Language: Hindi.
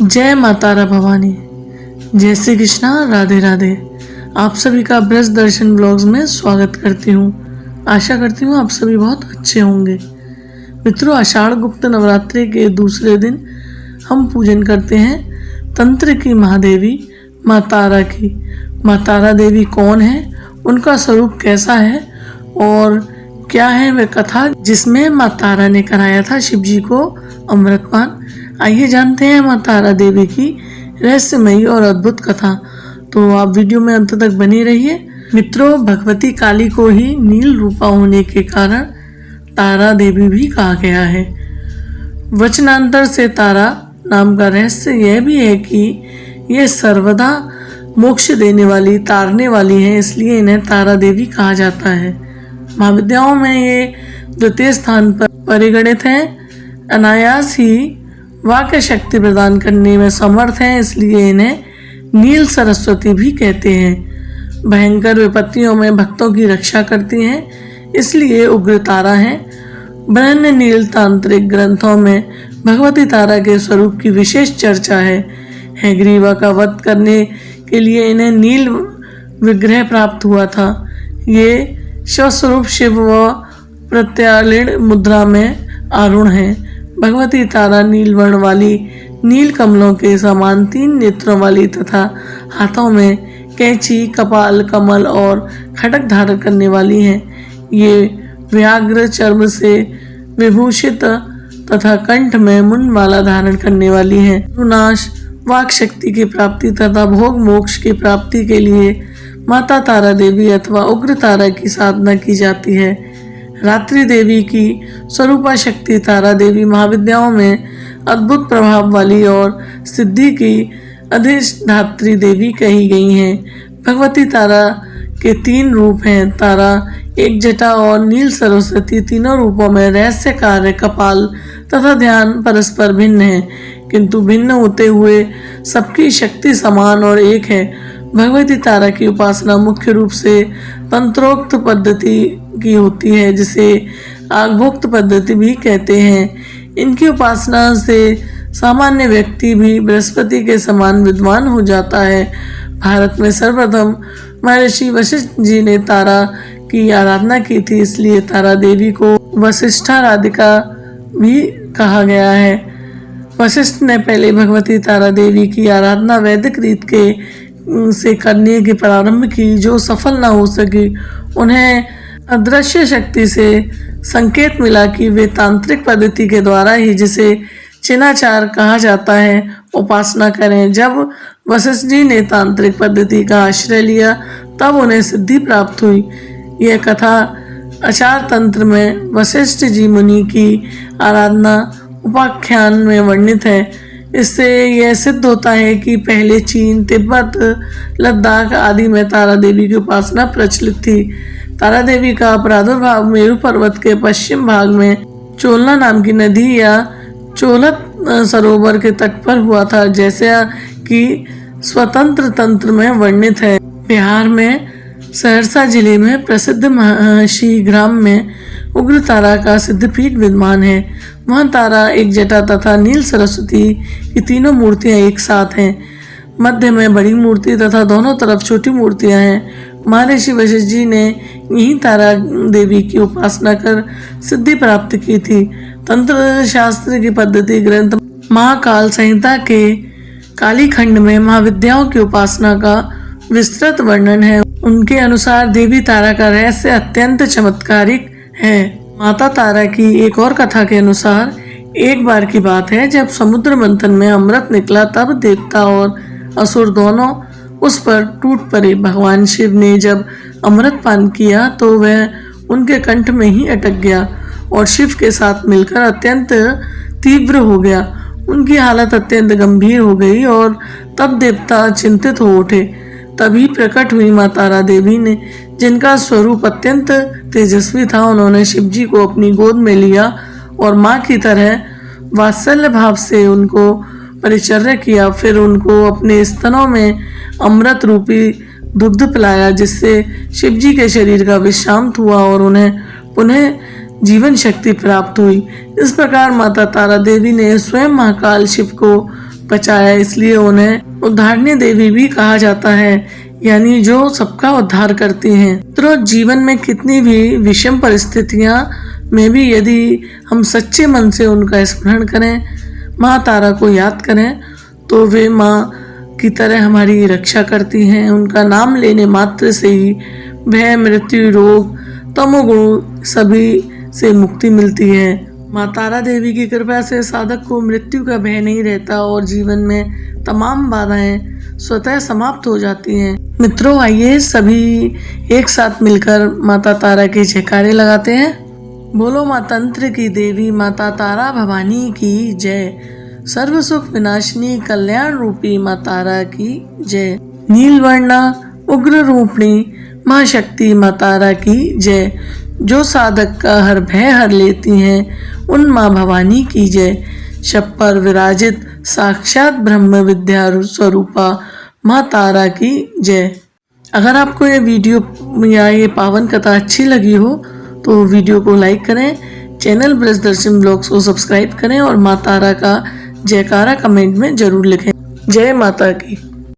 जय माता तारा भवानी। जय श्री कृष्णा। राधे राधे। आप सभी का ब्रज दर्शन ब्लॉग्स में स्वागत करती हूँ। आशा करती हूँ आप सभी बहुत अच्छे होंगे। मित्रों, आषाढ़ गुप्त नवरात्रि के दूसरे दिन हम पूजन करते हैं तंत्र की महादेवी माँ तारा की। माँ तारा देवी कौन है, उनका स्वरूप कैसा है और क्या है वह कथा जिसमें माँ तारा ने कराया था शिव जी को अमृतपान। आइए जानते हैं माँ तारा देवी की रहस्यमयी और अद्भुत कथा। तो आप वीडियो में अंत तक बनी रहिए। मित्रों, भगवती काली को ही नील रूपा होने के कारण तारा देवी भी कहा गया है। वचनांतर से तारा नाम का रहस्य यह भी है कि ये सर्वदा मोक्ष देने वाली, तारने वाली है, इसलिए इन्हें तारा देवी कहा जाता है। महाविद्याओं में ये द्वितीय स्थान पर परिगणित हैं। अनायास ही वाक्य शक्ति प्रदान करने में समर्थ हैं, इसलिए इन्हें नील सरस्वती भी कहते हैं। भयंकर विपत्तियों में भक्तों की रक्षा करती हैं, इसलिए उग्र तारा हैं। ब्रह्म नील तांत्रिक ग्रंथों में भगवती तारा के स्वरूप की विशेष चर्चा है। हैग्रीवा का वध करने के लिए इन्हें नील विग्रह प्राप्त हुआ था। ये स्वस्वरूप शिव व प्रत्यालीन मुद्रा में आरूढ़ हैं। भगवती तारा नील वर्ण वाली, नील कमलों के समान 3 नेत्रों वाली तथा हाथों में कैंची, कपाल, कमल और खड्ग धारण करने वाली हैं। ये व्याघ्र चर्म से विभूषित तथा कंठ में मुंड माला धारण करने वाली हैं। विनाश, वाक शक्ति की प्राप्ति तथा भोग मोक्ष की प्राप्ति के लिए माता तारा देवी अथवा उग्र तारा की साधना की जाती है। रात्रि देवी की स्वरूपा शक्ति तारा देवी महाविद्याओं में अद्भुत प्रभाव वाली और सिद्धि की अधिष्ठात्री देवी कही गई हैं। भगवती तारा के 3 रूप हैं। तारा, एक जटा और नील सरस्वती तीनों रूपों में रहस्य कार्य, कपाल तथा ध्यान परस्पर भिन्न है, किंतु भिन्न होते हुए सबकी शक्ति समान और एक है। भगवती तारा की उपासना मुख्य रूप से तंत्रोक्त पद्धति की होती है, जिसे आगभोक्त पद्धति भी कहते हैं। इनकी उपासना से सामान्य व्यक्ति भी बृहस्पति के समान विद्वान हो जाता है। भारत में सर्वप्रथम महर्षि वशिष्ठ जी ने तारा की आराधना की थी, इसलिए तारा देवी को वशिष्ठाराधिका भी कहा गया है। वशिष्ठ ने पहले भगवती तारा देवी की आराधना वैदिक रीत के से करने की प्रारंभ की। जो सफल न हो सकी, उन्हें अदृश्य शक्ति से संकेत मिला कि वे तांत्रिक पद्धति के द्वारा ही, जिसे चिनाचार कहा जाता है, उपासना करें। जब वशिष्ठ जी ने तांत्रिक पद्धति का आश्रय लिया, तब उन्हें सिद्धि प्राप्त हुई। यह कथा आचार तंत्र में वशिष्ठ जी मुनि की आराधना उपाख्यान में वर्णित है। इससे यह सिद्ध होता है कि पहले चीन, तिब्बत, लद्दाख आदि में तारा देवी की उपासना प्रचलित थी। तारा देवी का प्रादुर्भाव मेरु पर्वत के पश्चिम भाग में चोलना नाम की नदी या चोलत सरोवर के तट पर हुआ था, जैसा कि स्वतंत्र तंत्र में वर्णित है। बिहार में सहरसा जिले में प्रसिद्ध महर्षि ग्राम में उग्र तारा का सिद्धपीठ विद्यमान है। वहाँ तारा, एक जटा तथा नील सरस्वती की तीनों मूर्तियाँ एक साथ हैं। मध्य में बड़ी मूर्ति तथा दोनों तरफ छोटी मूर्तियाँ हैं। महर्षि वशिष्ठ जी ने यही तारा देवी की उपासना कर सिद्धि प्राप्त की थी। तंत्र शास्त्र की पद्धति ग्रंथ महाकाल संहिता के काली खंड में महाविद्याओं की उपासना का विस्तृत वर्णन है। उनके अनुसार देवी तारा का रहस्य अत्यंत चमत्कारिक है। माता तारा की एक और कथा के अनुसार, एक बार की बात है जब समुद्र मंथन में अमृत निकला, तब देवता और असुर दोनों उस पर टूट पड़े। भगवान शिव ने जब अमृत पान किया तो वह उनके कंठ में ही अटक गया और शिव के साथ मिलकर अत्यंत तीव्र हो गया। उनकी हालत अत्यंत गंभीर हो गई और तब देवता चिंतित हो उठे। तभी प्रकट हुई माँ तारा देवी ने, जिनका स्वरूप अत्यंत तेजस्वी था। उन्होंने शिव जी को अपनी गोद में लिया और माँ की तरह वात्सल्य भाव से उनको परिचर्या किया। फिर उनको अपने स्तनों में अमृत रूपी दुग्ध पिलाया, जिससे शिव जी के शरीर का विश्राम हुआ और उन्हें पुनः जीवन शक्ति प्राप्त हुई। इस प्रकार माता तारा देवी ने स्वयं महाकाल शिव को बचाया, इसलिए उन्हें उद्धारणी देवी भी कहा जाता है, यानी जो सबका उद्धार करती हैं। तो जीवन में कितनी भी विषम परिस्थितियां में भी यदि हम सच्चे मन से उनका स्मरण करें, माँ तारा को याद करें, तो वे माँ की तरह हमारी रक्षा करती हैं। उनका नाम लेने मात्र से ही भय, मृत्यु, रोग, तमोगुण सभी से मुक्ति मिलती है। माँ तारा देवी की कृपा से साधक को मृत्यु का भय नहीं रहता और जीवन में तमाम बाधाएं स्वतः समाप्त हो जाती हैं। मित्रों, आइए सभी एक साथ मिलकर माता तारा के जयकारे लगाते हैं। बोलो माँ तंत्र की देवी माता तारा भवानी की जय। सर्व सुख विनाशिनी कल्याण रूपी माँ तारा की जय। नीलवर्णा उग्र रूपणी माँ शक्ति माँ तारा की जय। जो साधक का हर भय हर लेती हैं, उन माँ भवानी की जय। शब पर विराजित साक्षात ब्रह्म विद्या स्वरूपा माँ तारा की जय। अगर आपको ये वीडियो या ये पावन कथा अच्छी लगी हो तो वीडियो को लाइक करें, चैनल ब्रज दर्शन ब्लॉग्स को सब्सक्राइब करें और माँ तारा का जयकारा कमेंट में जरूर लिखें। जय माता की।